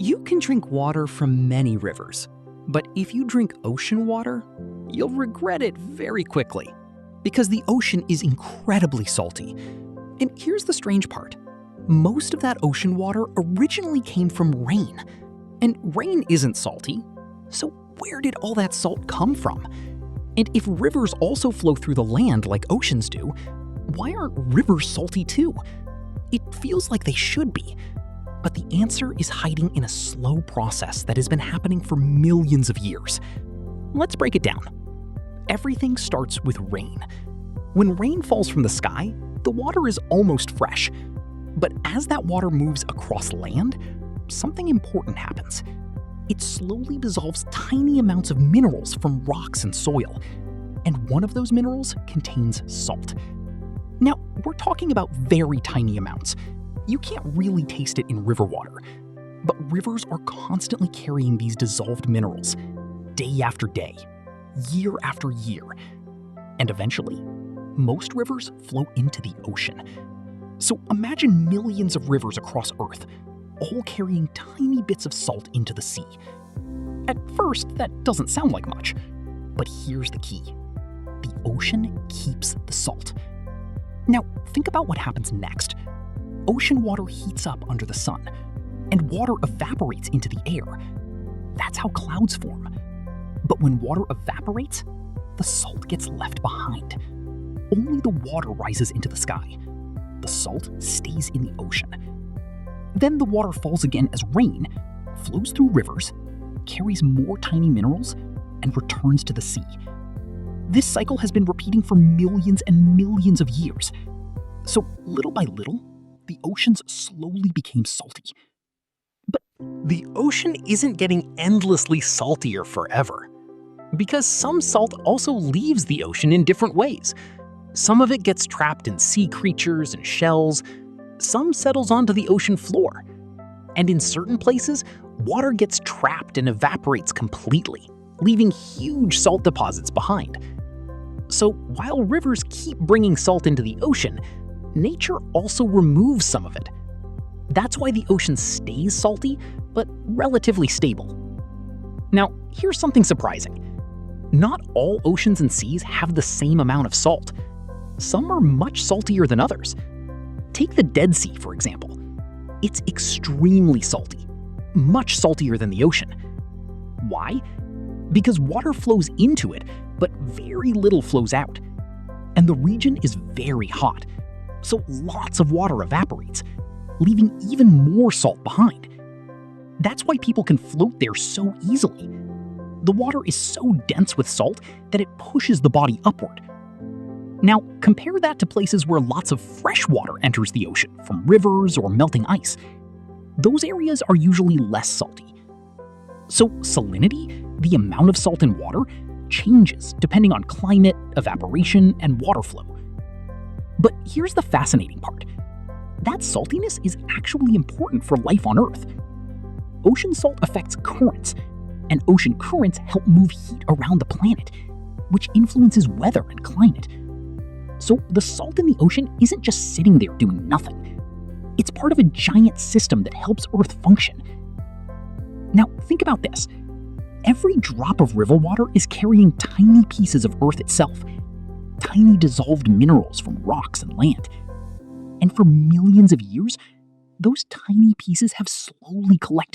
You can drink water from many rivers, but if you drink ocean water, you'll regret it very quickly because the ocean is incredibly salty. And here's the strange part. Most of that ocean water originally came from rain. And rain isn't salty, so where did all that salt come from? And if rivers also flow through the land like oceans do, why aren't rivers salty too? It feels like they should be. But the answer is hiding in a slow process that has been happening for millions of years. Let's break it down. Everything starts with rain. When rain falls from the sky, the water is almost fresh. But as that water moves across land, something important happens. It slowly dissolves tiny amounts of minerals from rocks and soil. And one of those minerals contains salt. Now, we're talking about very tiny amounts. You can't really taste it in river water. But rivers are constantly carrying these dissolved minerals, day after day, year after year. And eventually, most rivers flow into the ocean. So imagine millions of rivers across Earth, all carrying tiny bits of salt into the sea. At first, that doesn't sound like much. But here's the key. The ocean keeps the salt. Now, think about what happens next. Ocean water heats up under the sun, and water evaporates into the air. That's how clouds form. But when water evaporates, the salt gets left behind. Only the water rises into the sky. The salt stays in the ocean. Then the water falls again as rain, flows through rivers, carries more tiny minerals, and returns to the sea. This cycle has been repeating for millions and millions of years. So little by little, the oceans slowly became salty. But the ocean isn't getting endlessly saltier forever, because some salt also leaves the ocean in different ways. Some of it gets trapped in sea creatures and shells. Some settles onto the ocean floor. And in certain places, water gets trapped and evaporates completely, leaving huge salt deposits behind. So while rivers keep bringing salt into the ocean, nature also removes some of it. That's why the ocean stays salty, but relatively stable. Now, here's something surprising. Not all oceans and seas have the same amount of salt. Some are much saltier than others. Take the Dead Sea, for example. It's extremely salty, much saltier than the ocean. Why? Because water flows into it, but very little flows out. And the region is very hot, so lots of water evaporates, leaving even more salt behind. That's why people can float there so easily. The water is so dense with salt that it pushes the body upward. Now, compare that to places where lots of fresh water enters the ocean from rivers or melting ice. Those areas are usually less salty. So salinity, the amount of salt in water, changes depending on climate, evaporation, and water flow. But here's the fascinating part. That saltiness is actually important for life on Earth. Ocean salt affects currents, and ocean currents help move heat around the planet, which influences weather and climate. So the salt in the ocean isn't just sitting there doing nothing. It's part of a giant system that helps Earth function. Now, think about this. Every drop of river water is carrying tiny pieces of Earth itself, tiny dissolved minerals from rocks and land. And for millions of years, those tiny pieces have slowly collected